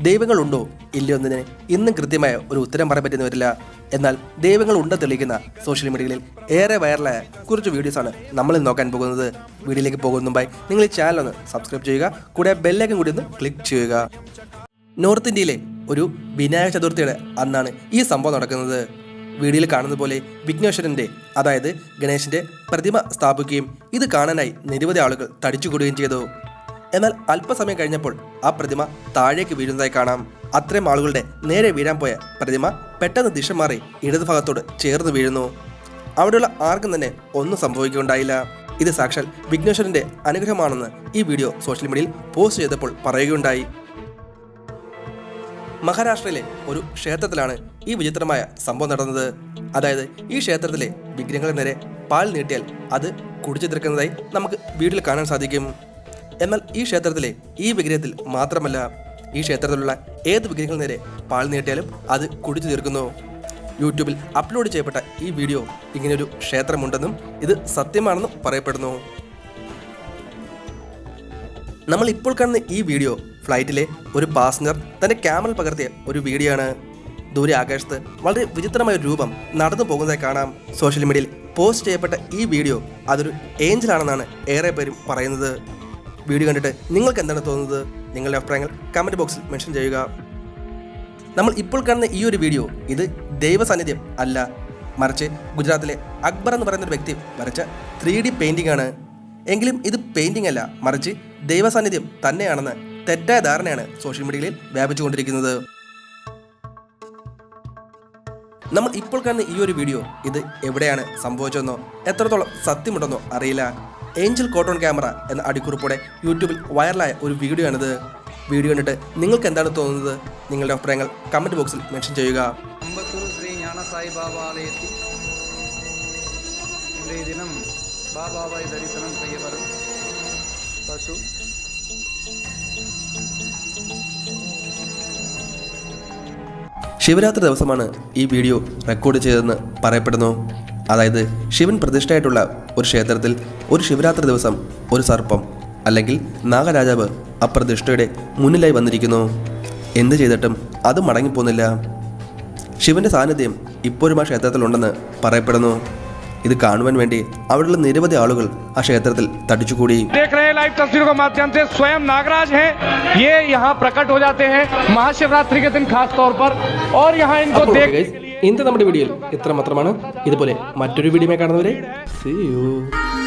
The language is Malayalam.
ദൈവങ്ങളുണ്ടോ ഇല്ലയോ എന്നതിന് ഇന്നും കൃത്യമായ ഒരു ഉത്തരം പറയാൻ പറ്റുന്ന വരില്ല. എന്നാൽ ദൈവങ്ങൾ ഉണ്ട് തെളിയിക്കുന്ന സോഷ്യൽ മീഡിയകളിൽ ഏറെ വൈറലായ കുറച്ച് വീഡിയോസാണ് നമ്മളിൽ നോക്കാൻ പോകുന്നത്. വീഡിയോയിലേക്ക് പോകുന്ന മുമ്പായി നിങ്ങൾ ഈ ചാനൽ ഒന്ന് സബ്സ്ക്രൈബ് ചെയ്യുക, കൂടെ ബെല്ലൈക്കൺ കൂടി ഒന്ന് ക്ലിക്ക് ചെയ്യുക. നോർത്ത് ഇന്ത്യയിലെ ഒരു വിനായക ചതുർത്ഥിയുടെ അന്നാണ് ഈ സംഭവം നടക്കുന്നത്. വീഡിയോയിൽ കാണുന്നത് പോലെ വിഘ്നേശ്വരൻ്റെ, അതായത് ഗണേശൻ്റെ പ്രതിമ സ്ഥാപിക്കുകയും ഇത് കാണാനായി നിരവധി ആളുകൾ തടിച്ചുകൂടുകയും ചെയ്തു. എന്നാൽ അല്പസമയം കഴിഞ്ഞപ്പോൾ ആ പ്രതിമ താഴേക്ക് വീഴുന്നതായി കാണാം. അത്രയും ആളുകളുടെ നേരെ വീഴാൻ പോയ പ്രതിമ പെട്ടെന്ന് ദിശ മാറി ഇടതുഭാഗത്തോട് ചേർന്ന് വീഴുന്നു. അവിടെയുള്ള ആർക്കും തന്നെ ഒന്നും സംഭവിക്കുകയുണ്ടായില്ല. ഇത് സാക്ഷാൽ വിഘ്നേശ്വരൻ്റെ അനുഗ്രഹമാണെന്ന് ഈ വീഡിയോ സോഷ്യൽ മീഡിയയിൽ പോസ്റ്റ് ചെയ്തപ്പോൾ പറയുകയുണ്ടായി. മഹാരാഷ്ട്രയിലെ ഒരു ക്ഷേത്രത്തിലാണ് ഈ വിചിത്രമായ സംഭവം നടന്നത്. അതായത് ഈ ക്ഷേത്രത്തിലെ വിഗ്രഹങ്ങളെ നേരെ പാൽ നീട്ടിയാൽ അത് കുടിച്ചു തീർക്കുന്നതായി നമുക്ക് വീഡിയോയിൽ കാണാൻ സാധിക്കും. എന്നാൽ ഈ ക്ഷേത്രത്തിലെ ഈ വിഗ്രഹത്തിൽ മാത്രമല്ല, ഈ ക്ഷേത്രത്തിലുള്ള ഏത് വിഗ്രഹങ്ങൾ നേരെ പാൽ നീട്ടിയാലും അത് കുടിച്ചു തീർക്കുന്നു. യൂട്യൂബിൽ അപ്ലോഡ് ചെയ്യപ്പെട്ട ഈ വീഡിയോ ഇങ്ങനെയൊരു ക്ഷേത്രമുണ്ടെന്നും ഇത് സത്യമാണെന്നും പറയപ്പെടുന്നു. നമ്മൾ ഇപ്പോൾ കാണുന്ന ഈ വീഡിയോ ഫ്ലൈറ്റിലെ ഒരു പാസഞ്ചർ തൻ്റെ ക്യാമറയിൽ പകർത്തിയ ഒരു വീഡിയോ ആണ്. ദൂരെ ആകാശത്ത് വളരെ വിചിത്രമായ ഒരു രൂപം നടന്നു പോകുന്നതായി കാണാം. സോഷ്യൽ മീഡിയയിൽ പോസ്റ്റ് ചെയ്യപ്പെട്ട ഈ വീഡിയോ അതൊരു ഏഞ്ചലാണെന്നാണ് ഏറെ പേരും പറയുന്നത്. വീഡിയോ കണ്ടിട്ട് നിങ്ങൾക്ക് എന്താണ് തോന്നുന്നത്? നിങ്ങളുടെ അഭിപ്രായങ്ങൾ കമൻറ്റ് ബോക്സിൽ മെൻഷൻ ചെയ്യുക. നമ്മൾ ഇപ്പോൾ കാണുന്ന ഈ ഒരു വീഡിയോ ഇത് ദൈവസാന്നിധ്യം അല്ല, മറിച്ച് ഗുജറാത്തിലെ അക്ബർ എന്ന് പറയുന്ന ഒരു വ്യക്തി വരച്ച 3D പെയിൻറ്റിംഗ് ആണ്. എങ്കിലും ഇത് പെയിൻറ്റിംഗ് അല്ല, മറിച്ച് ദൈവസാന്നിധ്യം തന്നെയാണെന്ന് തെറ്റായ ധാരണയാണ് സോഷ്യൽ മീഡിയയിൽ വ്യാപിച്ചുകൊണ്ടിരിക്കുന്നത്. നമ്മൾ ഇപ്പോൾ കാണുന്ന ഈ ഒരു വീഡിയോ ഇത് എവിടെയാണ് സംഭവിച്ചതെന്നോ എത്രത്തോളം സത്യമുണ്ടെന്നോ അറിയില്ല. ഏഞ്ചൽ കോട്ടൺ ക്യാമറ എന്ന അടിക്കുറിപ്പോടെ യൂട്യൂബിൽ വൈറലായ ഒരു വീഡിയോ ആണിത്. വീഡിയോ കണ്ടിട്ട് നിങ്ങൾക്ക് എന്താണ് തോന്നുന്നത്? നിങ്ങളുടെ അഭിപ്രായങ്ങൾ കമൻറ്റ് ബോക്സിൽ മെൻഷൻ ചെയ്യുക. ശ്രീ ജ്ഞാനസായി ബാബ ആലയത്തിൽ ഇന്നേ ദിനം ബാബാവായി ദർശനം ചെയ്യപ്പെടും പശു ശിവരാത്രി ദിവസമാണ് ഈ വീഡിയോ റെക്കോർഡ് ചെയ്തതെന്ന് പറയപ്പെടുന്നു. അതായത് ശിവൻ പ്രതിഷ്ഠയായിട്ടുള്ള ഒരു ക്ഷേത്രത്തിൽ ഒരു ശിവരാത്രി ദിവസം ഒരു സർപ്പം അല്ലെങ്കിൽ നാഗരാജാവ് ആ പ്രതിഷ്ഠയുടെ മുന്നിലായി വന്നിരിക്കുന്നു. എന്ത് ചെയ്തിട്ടും അത് മടങ്ങിപ്പോകുന്നില്ല. ശിവന്റെ സാന്നിധ്യം ഇപ്പോഴും ആ ക്ഷേത്രത്തിലുണ്ടെന്ന് പറയപ്പെടുന്നു. ഇത് കാണുവാൻ വേണ്ടി അവിടെയുള്ള നിരവധി ആളുകൾ ആ ക്ഷേത്രത്തിൽ തടിച്ചുകൂടി. लाइव तस्वीरों के माध्यम से स्वयं नागराज हैं, ये यहाँ प्रकट हो जाते हैं महाशिवरात्रि के दिन खास तौर पर, और यहाँ इनको देख ഇന്ന് നമ്മുടെ വീഡിയോയിൽ ഇത്ര മാത്രമാണ്. ഇതുപോലെ മറ്റൊരു വീഡിയോ കാണുന്നവരെ see you.